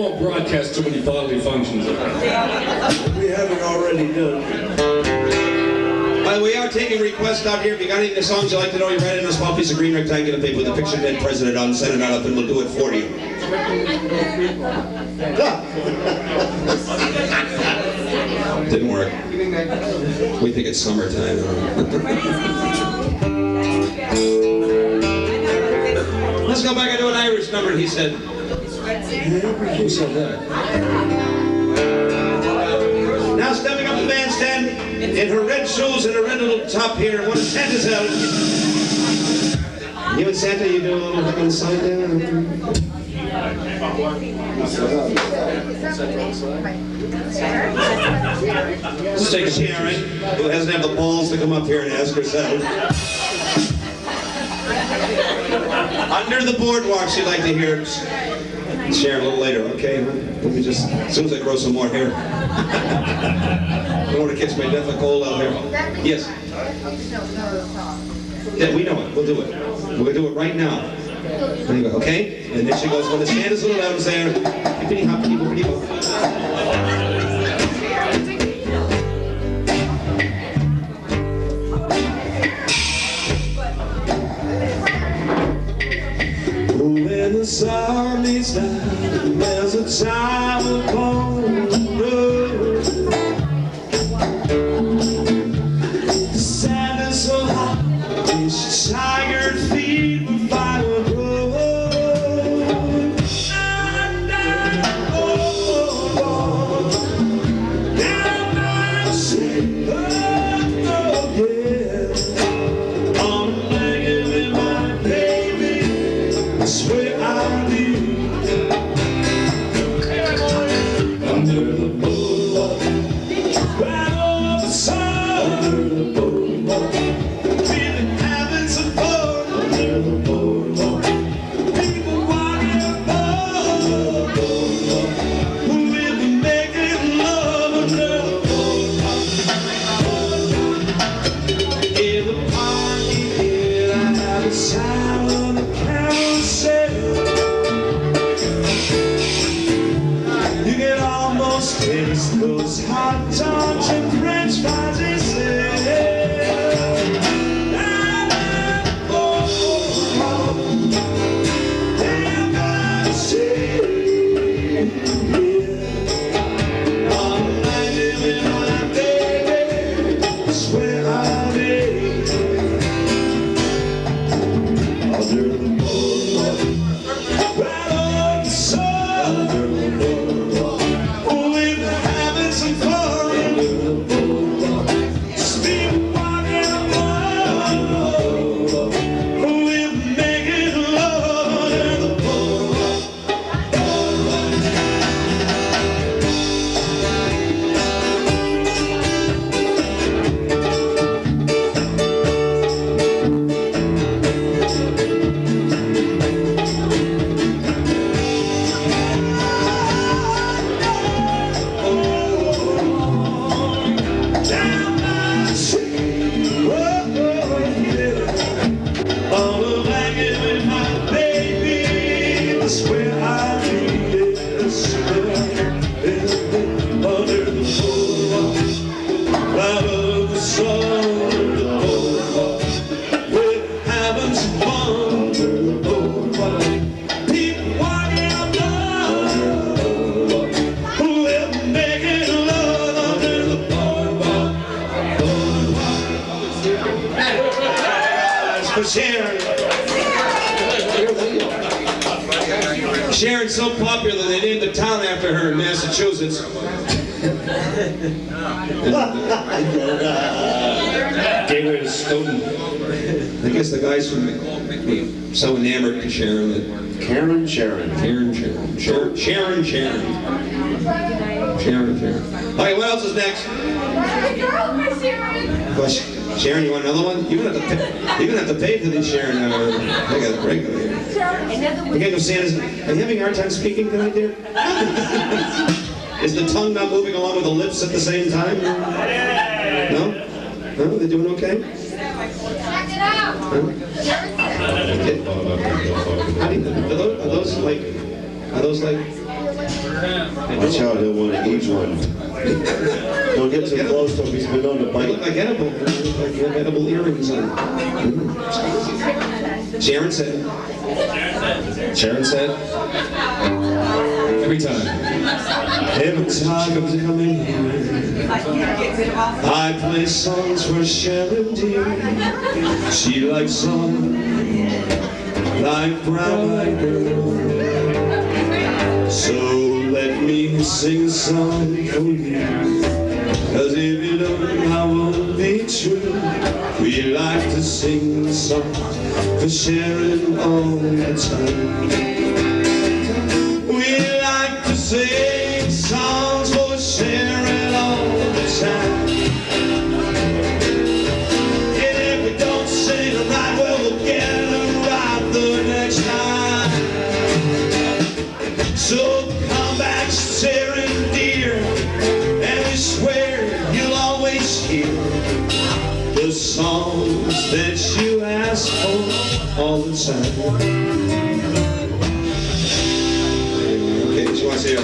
won't broadcast too many bodily functions. We haven't already done. We are taking requests out here. If you got any of the songs you'd like to know, you write in a small piece of green rectangular paper with a picture of the dead president on, send it out up and we'll do it for you. Didn't work. We think it's summertime. Let's go back and do an Irish number, he said. Who said that? Now stepping up the bandstand in her red shoes and her red little top here, what is Santa's out? You and Santa, you do a little fucking slide down. Let's take Sharon, who hasn't had the balls to come up here and ask herself. Under the boardwalk, she'd like to hear Sharon a little later, okay? Let me just, as soon as I grow some more hair. I don't want to catch my death of cold out there. Yes? Yeah, we know it. We'll do it. We're going to do it right now. There you go, okay? And then she goes, when the stand is a little loud and saying, hippity hoppity boopity bop. When the sun is down, there's a time upon the road. The sand is so hot, his tired feet will follow the road. Down by the sea, oh yeah. On a blanket with my baby, I swear I'll be under the boardwalk, right over the sun, under the boardwalk, we've been having some fun under the boardwalk, people walking above the boardwalk, we've been making love under the boardwalk. In the party here, I have a sound on the carousel. You can almost taste those hot dogs and French fries they sell. Down by the sea, yeah. On a blanket with my baby, that's where I'll be. Under the boardwalk, right on the sun, under the boardwalk, we've been having some fun under the boardwalk. Just people walking along, we've been making love under the boardwalk. Down by the sea, oh yeah. On a blanket with my baby, that's where I'll be, yes, under the boardwalk, right over the sun, under the boardwalk, we're having some fun under the boardwalk, people walking along, we're making love under the boardwalk. That's for Sharon. Sharon's so popular they named the town after her in Massachusetts. Gave her to Stoughton. I guess the guys from so enamored with Sharon that Karen Sharon. Sharon. All right, what else is next? Well, Sharon, you want another one? You're gonna have to pay for this, Sharon. I got a break over here. Okay, go Santa's. Are you having a hard time speaking tonight, dear? Is the tongue not moving along with the lips at the same time? No? No? They doing okay? Check it out. Huh? Okay. Are those like Watch out, he'll want to eat one. Don't get too close to him, he's been known to They bite. look like edible. They look like you have edible earrings on. Sharon said. Sharon said, every time. Every time I'm coming here, I play songs for Sharon dear. She likes songs like Brown Eyed Girl. So let me sing a song for you, 'cause if you don't, I won't be true. We like to sing songs for Sharon all the time. We like to sing songs for Sharon all the time. And if we don't sing them right, well, we'll get them right the next time. So come back, Sharon dear, and we swear you'll always hear the songs that you ask for all the time. Okay, she wants to hear.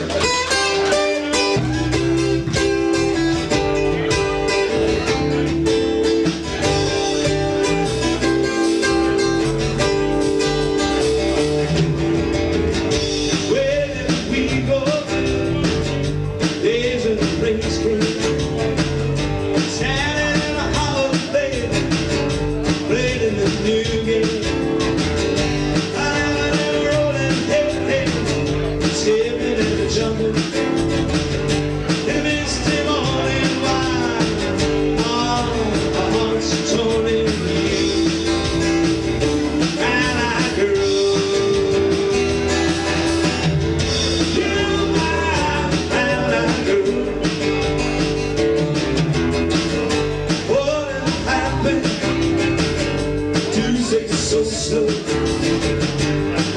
So slow.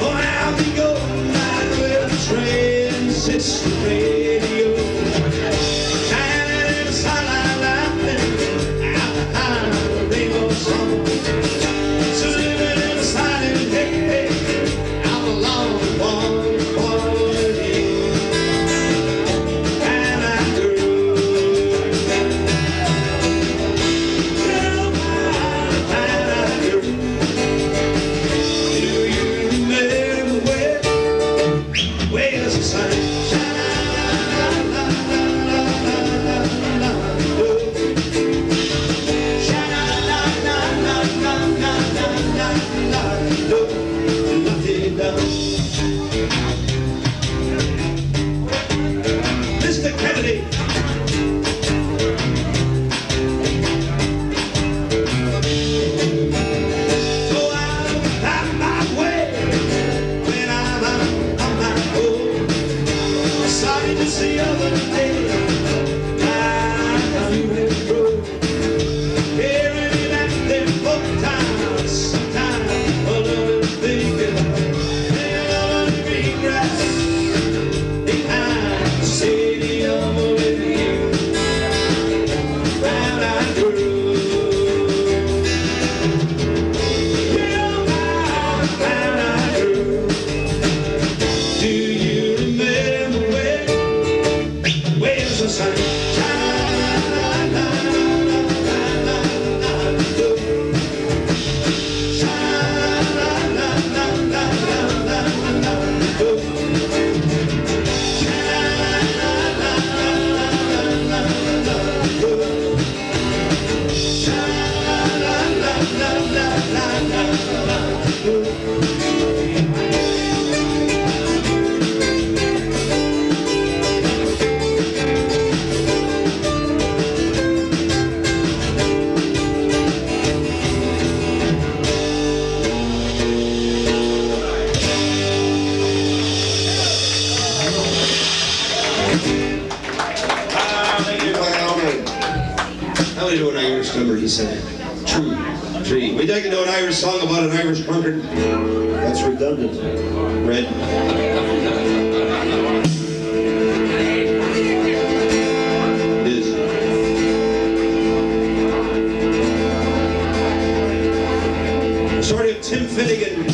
Oh, now we go right where the train sits the radio. Shining in the sunlight, laughing out behind the rainbow song. So living in the silent hey, hey, out along the quality. And I grew. Mr. Kennedy. So I'm on my way when I'm on my own. Sorry to see the other day my new road. Hearing it at them both times, sometimes a little thinking. Stadium with you, and I grew. Yeah, and I grew. Do you remember where's the sun? How do we do an Irish number, he said? Tree. Tree. We'd like to know an Irish song about an Irish drunkard. That's redundant. Red. Is. Story of Tim Finnegan.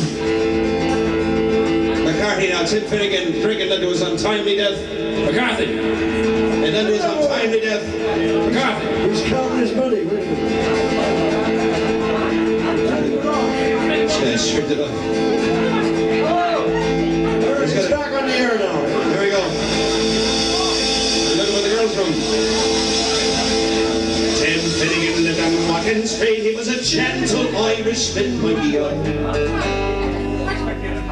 McCartney now Tim Finnegan drinking into his untimely death. McCarthy. And under his untimely death. McCarthy. He's counting his money. This guy sure did up. He's back on the air now. There we go. Look at the girls' room. Tim Finnegan lived on Walking Street. He was a gentle Irishman, my dear.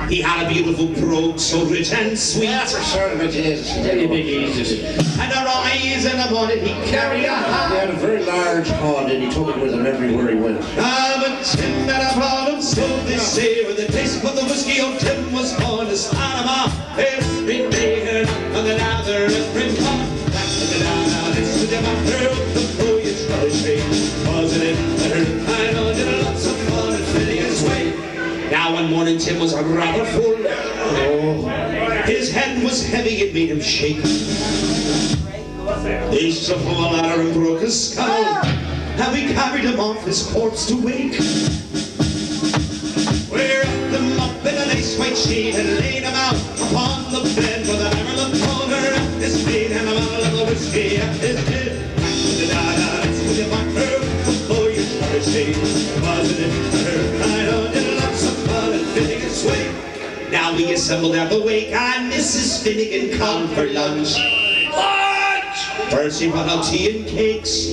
He had a beautiful brogue, so rich and sweet. That's a sort of a Jesus. Very big ears. And her eyes in the morning he carried a hat. He had a very large horn and he took it with him everywhere he went. Ah, but Tim had a problem, so they say. With the taste for the whiskey, oh, Tim was born to start him off every day. And on the lather, every month. Back to the lather, this to them after the voyage for the shade. Wasn't it better? I know, did lots of fun and filling his way. Now one morning Tim was rather full. Oh, his head was heavy, it made him shake. They used to fall ladder and broke his skull, and we carried him off his corpse to wake. We wrapped him up in a nice white sheet and laid him out upon the bed with a hammer and corner at his feet and a bottle of whiskey at his head. The dance with the backer before you started saying, wasn't it better? I know it lots of fun and filling its way. Now we assembled at the wake and Mrs. Finnegan called for lunch. First he brought out tea and cakes,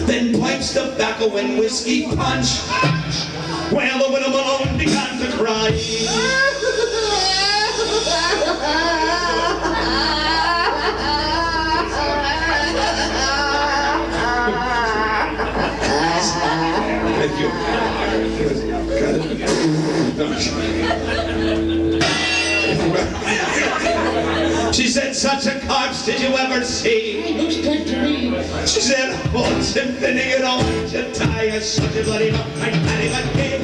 then pipes, tobacco and whiskey punch. Well, the widow Malone began to cry. Thank you. Got it? She said, such a corpse did you ever see? Looks dead to me. She said, oh, Tim Finnegan, oh, to die as such a bloody muck like Paddy McGee.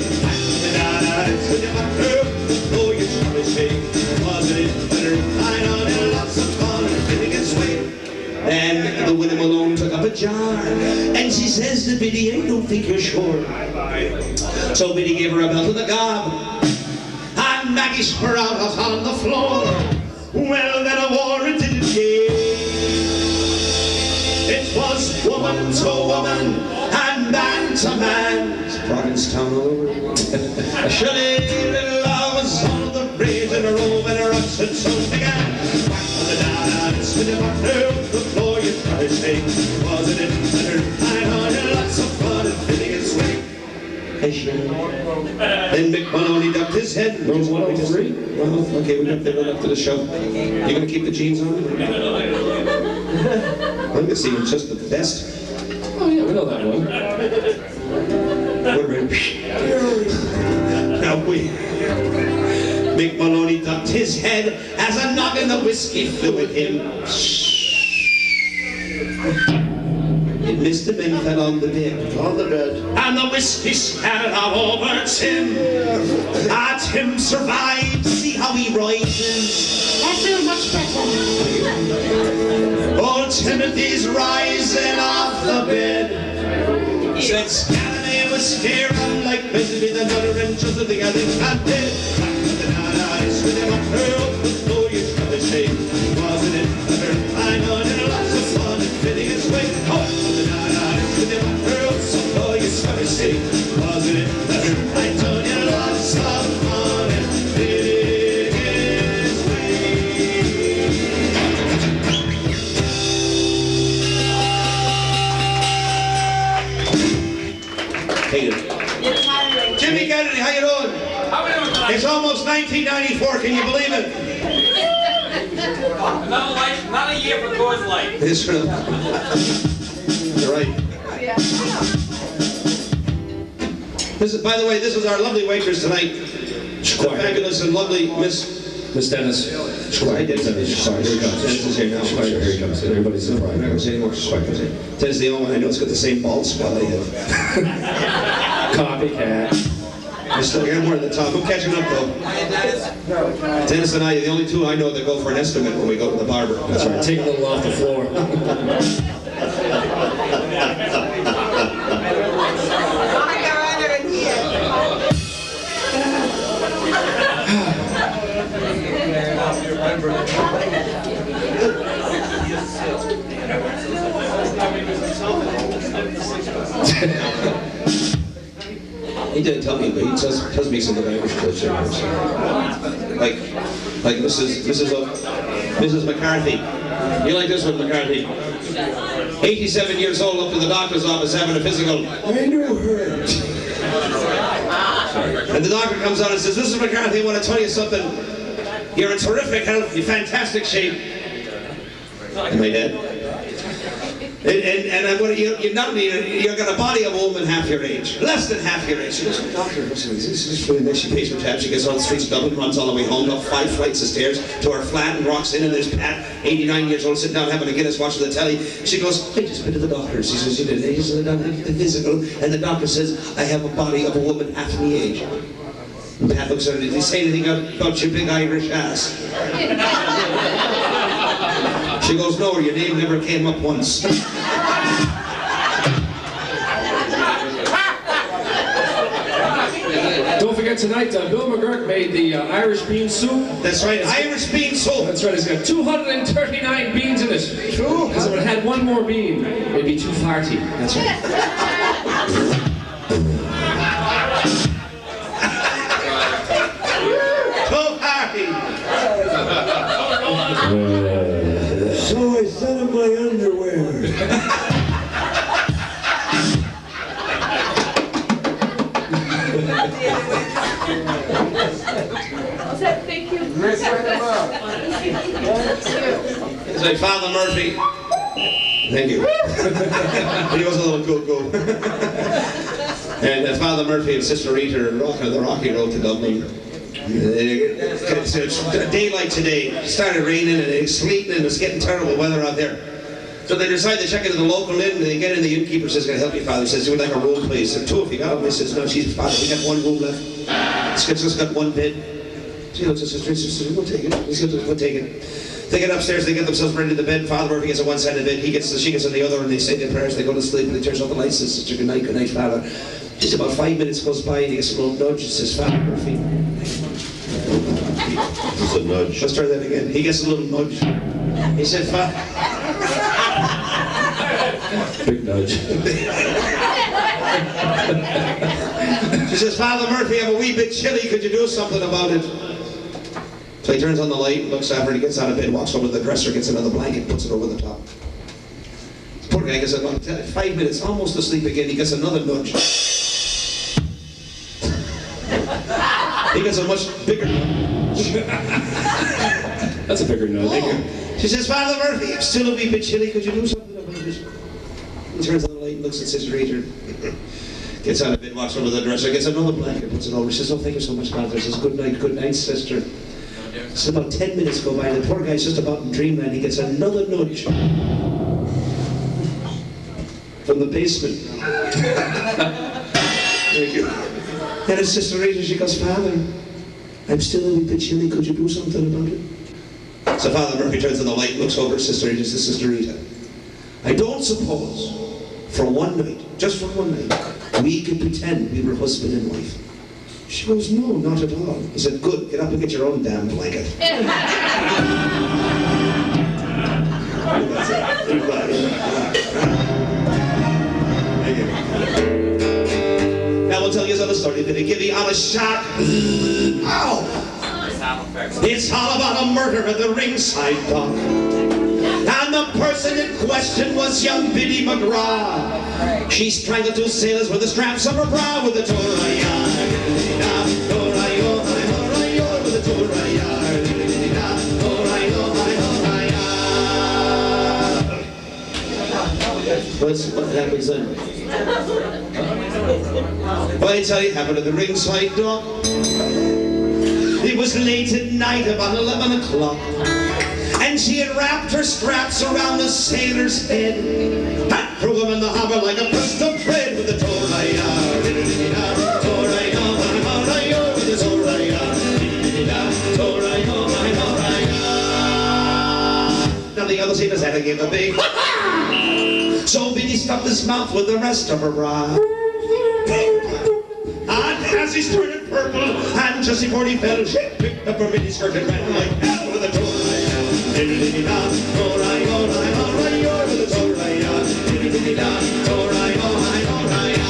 Oh, you shall say, wasn't it better? I know there lots of fun and Finnegan's way. And the widow Malone took up a jar, and she says to Biddy, I don't think you're sure. So Biddy gave her a belt of the gob, and Maggie spur out on the floor. Well, then a war it didn't get. It was woman to woman and man to man. Provincetown all over. A shilly little love was all the rage and a room and a rush and so began. Back to the dance with the butter, the floor you try to shake. Wasn't it better? I had lots of fun and filling its way. Then Mick Maloney ducked his head. Room 103. Well, okay, we got there up to the show. You gonna keep the jeans on? I'm gonna see you just at the best. Oh yeah, we know that one. Now we. Mick Maloney ducked his head as a knock in the whiskey flew at him. It missed him and fell on the bed. On the bed. And the whiskey scattered all over Tim. Ah, Tim survived. See how he rises. I feel much better. Old Timothy's rising off the bed. Said Scandinavia was scared like Benjamin the Nutter and just the thing I think I did. Back to the night, with him up her up the floor, you try to shake. Wasn't it better? I know there are lots of fun and fitting its way. Oh, with him up her up the floor, you try to shake. Wasn't it better? I know there are lots of fun and fitting its way. Hey, Jimmy Kennedy, how you doing? How we doing tonight? It's almost 1994, can you believe it? Not a year for Coors Light. It's real. You're right. This is, by the way, this is our lovely waitress tonight. The fabulous and lovely Miss Dennis. I did Dennis. Sorry, here he comes. Dennis is here now. Here he comes. Everybody's I'm not surprised. going to say anymore. Dennis the only one I know has got the same bald spot I have. Copycat. I still got more at the top. I'm catching up though. Dennis and I are the only two I know that go for an estimate when we go to the barber. That's right. Take a little off the floor. He didn't tell me, but he tells me some of the Irish culture. Like Mrs. McCarthy. You like this one, McCarthy? 87 years old, up to the doctor's office having a physical. I knew her. And the doctor comes out and says, Mrs. McCarthy, I want to tell you something. You're in terrific health, you're fantastic shape. Am I dead? And I'm going to, you've got a body of a woman half your age. Less than half your age. She goes, doctor, this is really nice. She pays her tab. She gets on the streets of Dublin, runs all the way home, up 5 flights of stairs to her flat and walks in, and there's Pat, 89 years old, sitting down having a Guinness watching the telly. She goes, I just been to the doctor. She says, you did it. He says, the physical. And the doctor says, I have a body of a woman half my age. And Pat looks at her, did he say anything about your big Irish ass? She goes, no, your name never came up once. Don't forget tonight, Bill McGuirk made the Irish bean soup. That's right, Irish bean soup. That's right, it's got 239 beans in it. True. Because if it had one more bean, it'd be too farty. That's right. Too farty. So I sent him my underwear. Thank you. It's like Father Murphy. Thank you. He was a little cuckoo. And Father Murphy and Sister Rita are rocking the rocky road to Dublin. It's a day like today. It started raining and it's sleeting and it's getting terrible weather out there. So they decide to check into the local inn, and they get in, the innkeeper says, can I help you, Father? He says, you would like a room, please? And two if you got them. He says, no, she's Father, we got one room left. It's just got one bed. She looks at Sister Rita, says, we'll take it. We'll take it. They get upstairs, they get themselves ready to the bed. Father Murphy gets on one side of the bed, she gets on the other, and they say their prayers, they go to sleep, and they turn off the lights, and Sister, good night, Father. Just about 5 minutes goes by, and he gets a little nudge, and says, Father Murphy. It's a nudge. Let's try that again. He gets a little nudge. He said, Father. Big nudge. She says, Father Murphy, I'm a wee bit chilly. Could you do something about it? So he turns on the light, looks at her, he gets out of bed, walks over to the dresser, gets another blanket, puts it over the top. This poor guy gets about 5 minutes, almost asleep again. He gets another nudge. He gets a much bigger nudge. That's a bigger nudge. Oh. She says, Father Murphy, I'm still a wee bit chilly. Could you do something about it? He turns on the light, looks at Sister Rita, gets out of bed, walks over to the dresser, gets another blanket, puts it over. She says, oh, thank you so much, Father. She says, good night, sister. So about 10 minutes go by, and the poor guy's just about in dreamland. He gets another nudge from the basement. Thank you. And his Sister Rita, she goes, Father, I'm still a wee bit chilly. Could you do something about it? So Father Murphy turns on the light, looks over at Sister Rita, says, Sister Rita, I don't suppose for one night, just for one night, we could pretend we were husband and wife. She goes, no, not at all. He said, good, get up and get your own damn blanket. Now we'll tell you another story. Did he give you on a shot? Ow! It's all about a murder at the ringside dock. And the person in question was young Biddy McGraw. She strangled two sailors with the straps of her bra with the Toraya. What happens then? Well, I tell you, it happened at the ringside dock. It was late at night, about 11 o'clock. And she had wrapped her straps around the sailor's head and threw him in the harbor like a crust of bread with the Toraya. Now the other sailors had to give a big so Biddy stuffed his mouth with the rest of her bra. And as he started purple, and just before he fell, she picked up her mini skirt and ran like hell with the Toraya. Diddly-dee-da, oh-rai, oh-rai, oh-rai, oh, with a do-rai-ya. Diddly-dee-da, oh-rai, oh-rai, oh-rai-ya.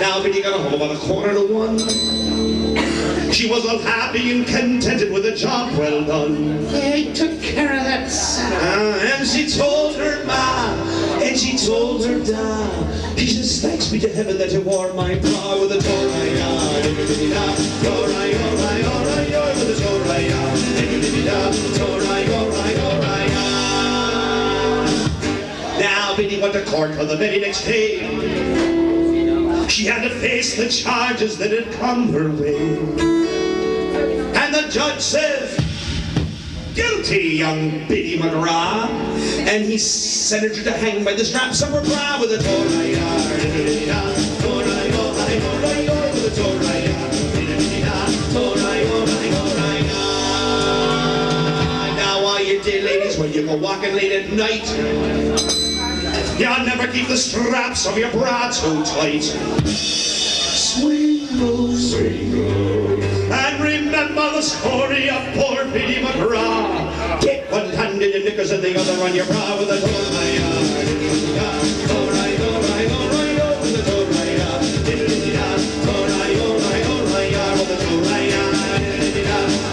Now Biddy got home about 1:45. She was all happy and contented with a job well done. He took care of that son. And she told her ma, and she told her da. She says, thanks be to heaven that you wore my bra with a do-rai-ya. Diddly-dee-da, do-rai, oh-rai, oh-rai, oh, with a do-rai-ya. Diddly-dee-da, do-rai, oh-rai, oh-rai-ya. Now Biddy went to court for the very next day. She had to face the charges that had come her way. And the judge says, guilty, young Biddy McGraw. And he sentenced her to hang by the straps of her bra with a do-rai-ya. Do-rai, oh-rai, oh-rai, oh, with a do-rai-ya. Do-rai, oh-rai, oh-rai-ya. Now all you dear ladies, when you go walking late at night, you'll never keep the straps of your bra too tight. Swing low, swing low. And remember the story of poor Biddy McGraw. Get one hand in your knickers and the other on your bra with a do-rai-ya. Do-rai, do-rai, do-rai, oh, with a do-rai-ya. Do-rai, do-rai, do-rai-ya, with a do-rai-ya.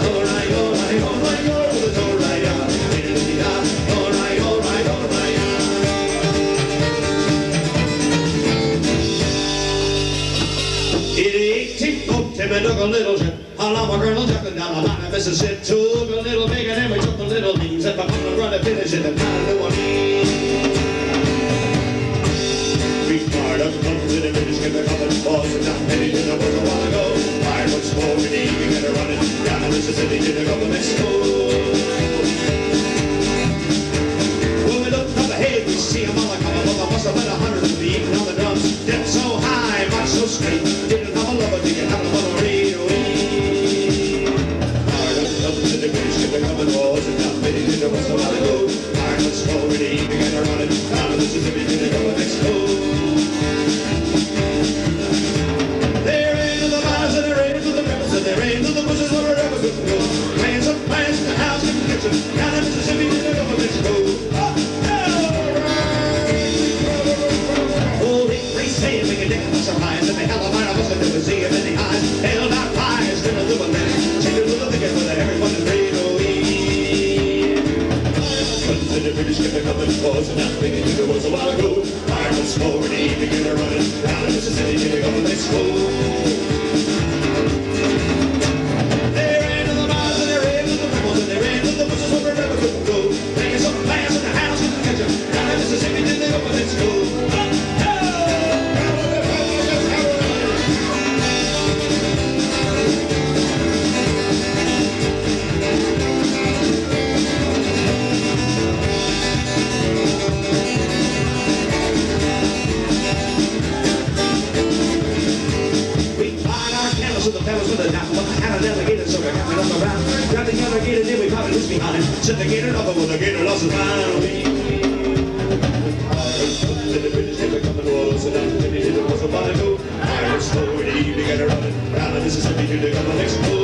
Do-rai, do-rai, do-rai, oh, with a do-rai-ya. Do-rai, do-rai, do-rai-ya. It ain't tick-tock, Tim and took a little trip. Along my Colonel Chuckin down the line of Mississippi. Took a little big and then we took the little beans. And I'm gonna run to finish in the town of New Orleans. We fired up, come to the finish, get the cup and balls. And down heading to the work a while ago. Fired once more, we need to get her running. Down to Mississippi to the Gulf of Mexico. When we looked up ahead, we see a mother coming. Well, there must have been 100 of them beating on the drums. Dip so high, march so straight. Didn't have a lover, didn't have a mother radio. The British ship are coming walls and down Biddy to the west a while ago. Ireland's already began to run it down to Mississippi to the Gulf of Mexico. They're into the bars and they're into the rivers and they're into the bushes where we're ever good to go. Playing some plans in the house in the kitchen down to Mississippi to the Gulf of Mexico. Oh, they say make a dick of surprise and they held a fire of us and never see him in the eyes. Held our fires to the little man. Cheated with the thicket with everyone is ready to eat. Guns and the British kept a couple of calls and now Biddy to the woods a while ago. Ireland's already began to run it down to Mississippi to the Gulf of Mexico. They're into the bars and they're into the ripples and they're into the bushes where we're never good to go. Playing some plans in the house in the kitchen down to Mississippi to the Gulf of Mexico. Set the gator up with the gator lost his mind. The British never come to us and down to Biddy to the west a while ago. Ireland's slowly began to run it down to Mississippi to the Gulf of Mexico.